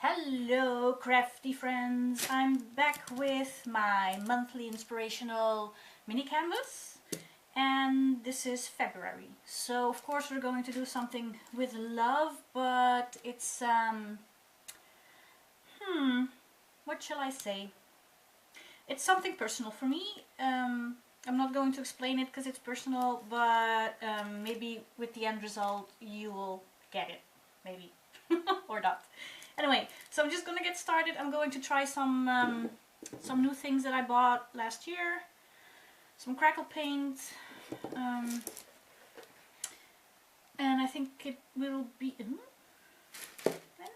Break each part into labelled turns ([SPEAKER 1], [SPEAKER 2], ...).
[SPEAKER 1] Hello crafty friends, I'm back with my monthly inspirational mini canvas and this is February. So of course we're going to do something with love, but it's what shall I say? It's something personal for me. I'm not going to explain it because it's personal, but maybe with the end result you will get it, maybe, or not. Anyway, so I'm just gonna get started. I'm going to try some new things that I bought last year. Some crackle paint, and I think it will be. I'm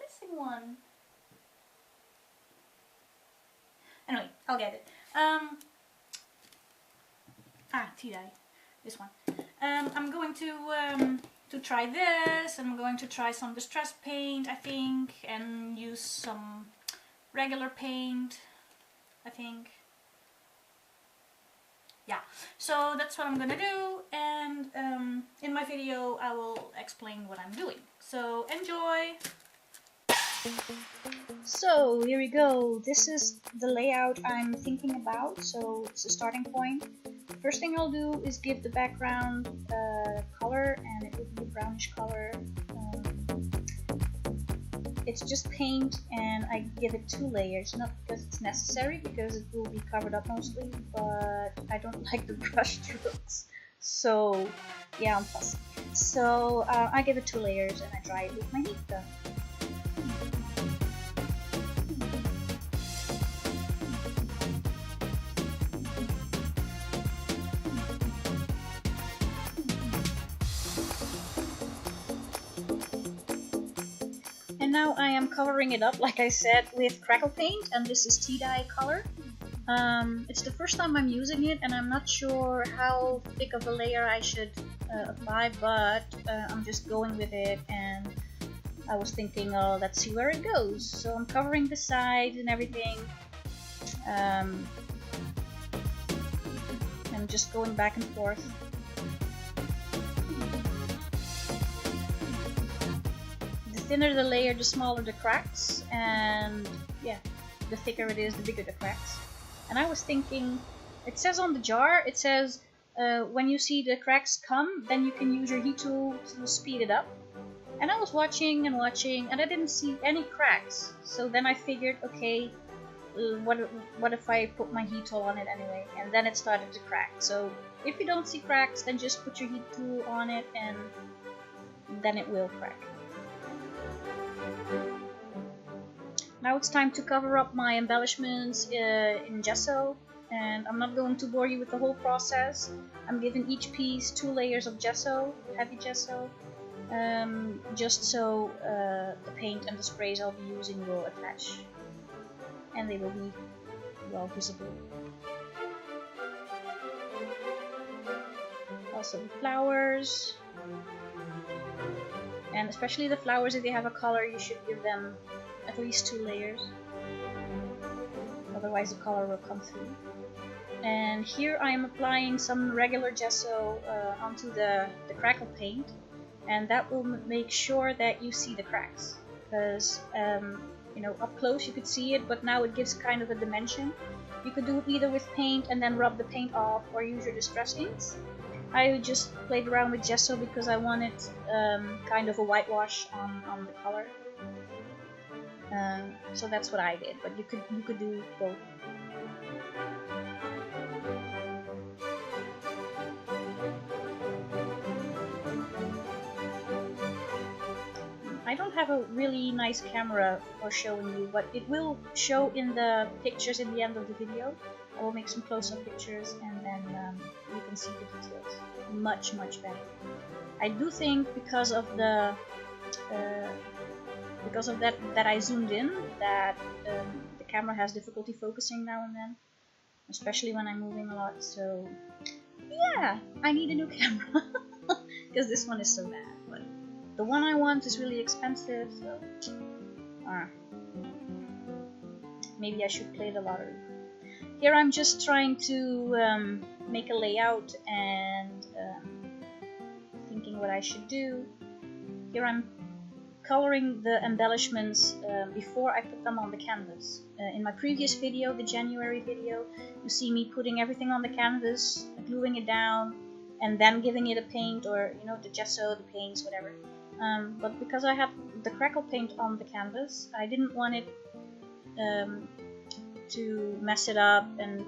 [SPEAKER 1] missing one. Anyway, I'll get it. Tea dye, this one. I'm going to try this. I'm going to try some distress paint, I think, and use some regular paint, I think. Yeah, so that's what I'm gonna do, and in my video I will explain what I'm doing. So enjoy! So here we go. This is the layout I'm thinking about, so it's a starting point. First thing I'll do is give the background color, and it will be a brownish color. It's just paint, and I give it 2 layers, not because it's necessary, because it will be covered up mostly, but I don't like the brush strokes, so yeah, I'm fussy. So I give it 2 layers and I dry it with my heat gun. And now I am covering it up, like I said, with crackle paint, and this is tea dye color. It's the first time I'm using it, and I'm not sure how thick of a layer I should apply, but I'm just going with it, and I was thinking, oh, let's see where it goes. So I'm covering the sides and everything, and just going back and forth. The thinner the layer, the smaller the cracks, and yeah, the thicker it is, the bigger the cracks. And I was thinking, it says on the jar, it says when you see the cracks come, then you can use your heat tool to speed it up. And I was watching and watching, and I didn't see any cracks. So then I figured, okay, what if I put my heat tool on it anyway? And then it started to crack. So if you don't see cracks, then just put your heat tool on it, and then it will crack. Now it's time to cover up my embellishments in gesso, and I'm not going to bore you with the whole process. I'm giving each piece 2 layers of gesso, heavy gesso, just so the paint and the sprays I'll be using will attach, and they will be well visible. Also the flowers, and especially the flowers, if they have a color, you should give them at least 2 layers, otherwise the color will come through. And here I am applying some regular gesso onto the crackle paint, and that will make sure that you see the cracks, because you know, up close you could see it, but now it gives kind of a dimension. You could do it either with paint and then rub the paint off, or use your distress inks. I just played around with gesso because I wanted kind of a whitewash on the color. So that's what I did, but you could do both. I don't have a really nice camera for showing you, but it will show in the pictures in the end of the video. I will make some close-up pictures, and then you can see the details much better. I do think because of the that I zoomed in, that the camera has difficulty focusing now and then, especially when I'm moving a lot. So yeah, I need a new camera because this one is so bad. But the one I want is really expensive, so maybe I should play the lottery. Here I'm just trying to make a layout and thinking what I should do. Here I'm coloring the embellishments before I put them on the canvas. In my previous video, the January video, you see me putting everything on the canvas, gluing it down, and then giving it a paint, or you know, the gesso, the paints, whatever. But because I had the crackle paint on the canvas, I didn't want it to mess it up and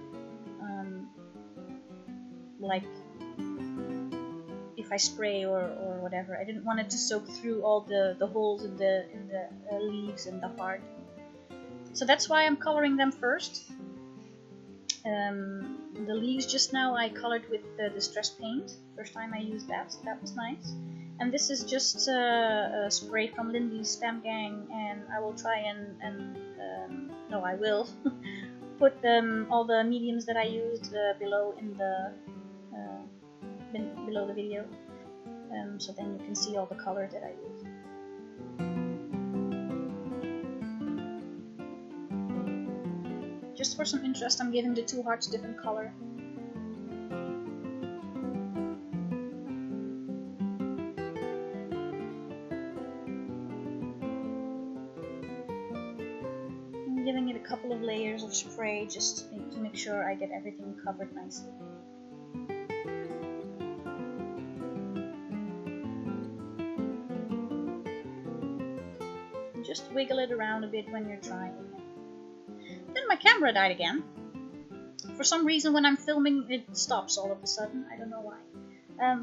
[SPEAKER 1] like if I spray or whatever, I didn't want it to soak through all the holes in the leaves and the heart. So that's why I'm coloring them first. The leaves just now I colored with the distress paint. First time I used that, so that was nice. And this is just a spray from Lindy's Stamp Gang, and I will try and no, I will put all the mediums that I used below in the below the video, so then you can see all the color that I used. Just for some interest, I'm giving the two hearts different color. I'm giving it a couple of layers of spray just to make sure I get everything covered nicely. Just wiggle it around a bit when you're trying. Then my camera died again. For some reason when I'm filming it stops all of a sudden, I don't know why.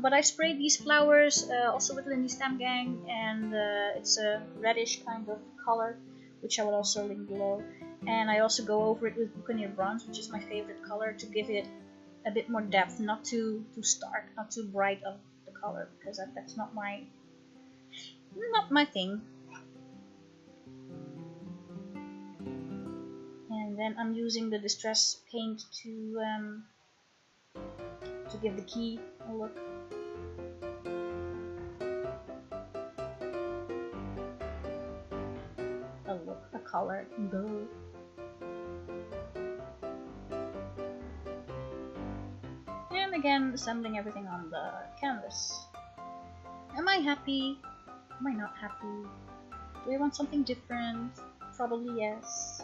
[SPEAKER 1] But I sprayed these flowers also with Lindy Stamp Gang, and it's a reddish kind of color, which I will also link below. And I also go over it with Buccaner Bronze, which is my favorite color, to give it a bit more depth, not too stark, not too bright of the color, because that's not my thing. And then I'm using the distress paint to give the key a look. A color. Go. And again, assembling everything on the canvas. Am I happy? Am I not happy? Do I want something different? Probably yes.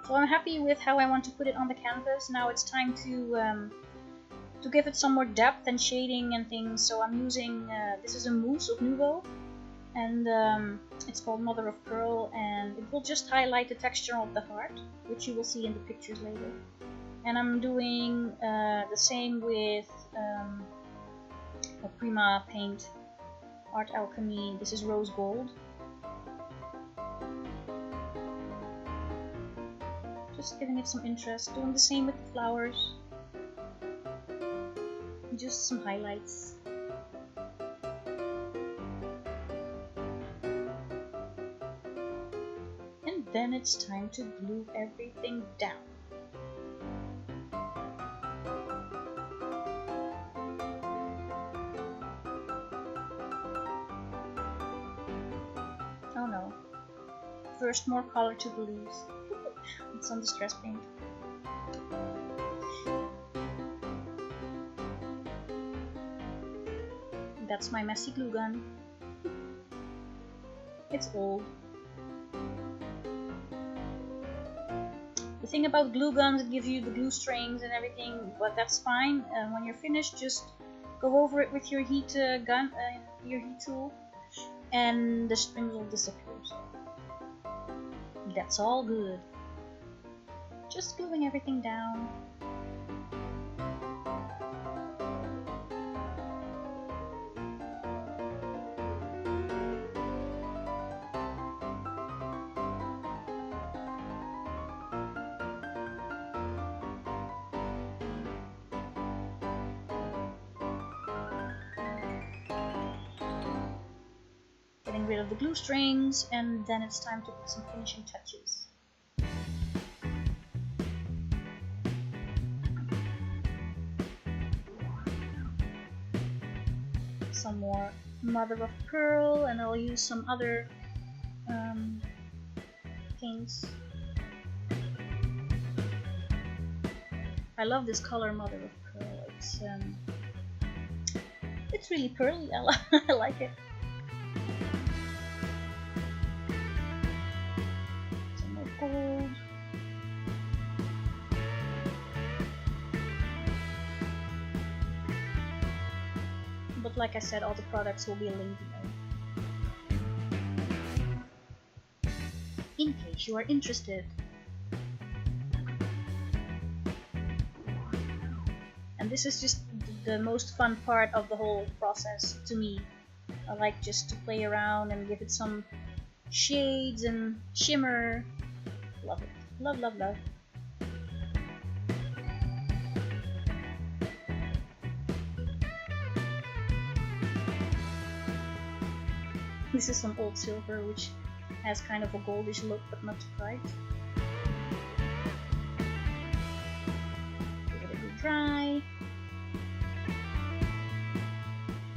[SPEAKER 1] So I'm happy with how I want to put it on the canvas. Now it's time to give it some more depth and shading and things. So I'm using, this is a mousse of Nuvo, and it's called Mother of Pearl, and it will just highlight the texture of the heart, which you will see in the pictures later. And I'm doing the same with a Prima paint, Art Alchemy. This is rose gold. Just giving it some interest, doing the same with the flowers, just some highlights. And then it's time to glue everything down. Oh no, first more color to the leaves. It's on distress paint. That's my messy glue gun. It's old. The thing about glue guns, it gives you the glue strings and everything, but that's fine. When you're finished, just go over it with your heat your heat tool, and the strings will disappear. So that's all good. Just gluing everything down. Getting rid of the glue strings, and then it's time to put some finishing touches. Some more Mother of Pearl, and I'll use some other paints. I love this color, Mother of Pearl. It's it's really pearly. I like it. Some more gold. But like I said, all the products will be linked below, in case you are interested. And this is just the most fun part of the whole process to me. I like just to play around and give it some shades and shimmer. Love it. Love, love, love. This is some old silver, which has kind of a goldish look, but not too bright. Let it be dry.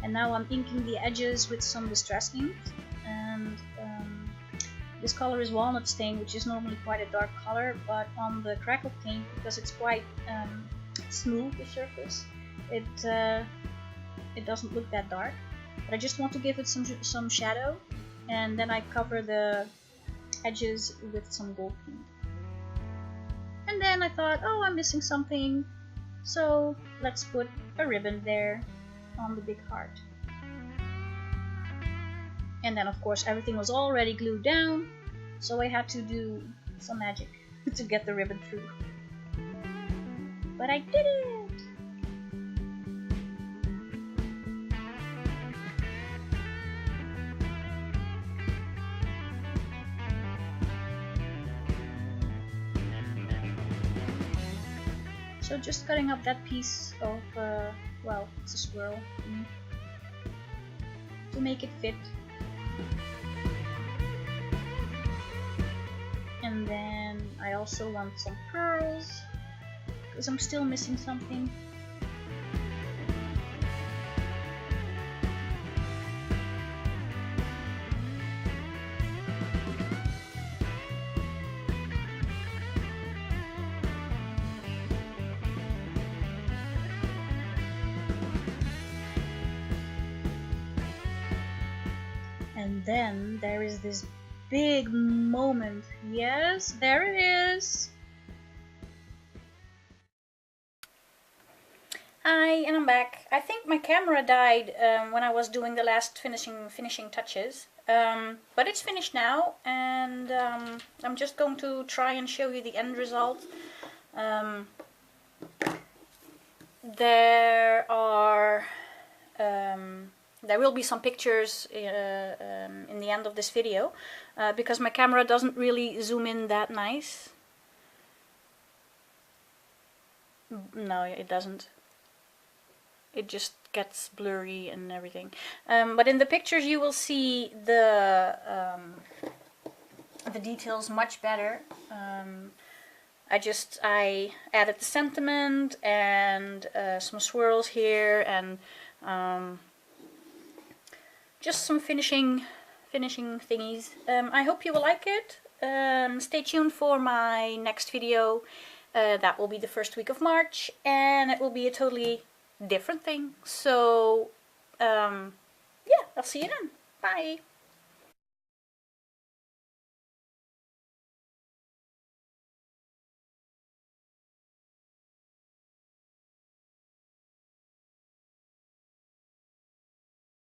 [SPEAKER 1] And now I'm inking the edges with some distress ink. And this color is walnut stain, which is normally quite a dark color, but on the crackle paint, because it's quite smooth, the surface, it doesn't look that dark. But I just want to give it some shadow, and then I cover the edges with some gold paint. And then I thought, oh, I'm missing something, so let's put a ribbon there on the big heart. And then of course everything was already glued down, so I had to do some magic to get the ribbon through. But I did it! So just cutting up that piece of, well, it's a swirl, to make it fit. And then I also want some pearls, because I'm still missing something. And then there is this big moment. Yes, there it is. Hi, and I'm back. I think my camera died when I was doing the last finishing touches. But it's finished now, and I'm just going to try and show you the end result. There will be some pictures in the end of this video, because my camera doesn't really zoom in that nice. No, it doesn't. It just gets blurry and everything. But in the pictures you will see the details much better. I added the sentiment and some swirls here, and just some finishing thingies. I hope you will like it. Stay tuned for my next video. That will be the first week of March, and it will be a totally different thing. So yeah, I'll see you then. Bye.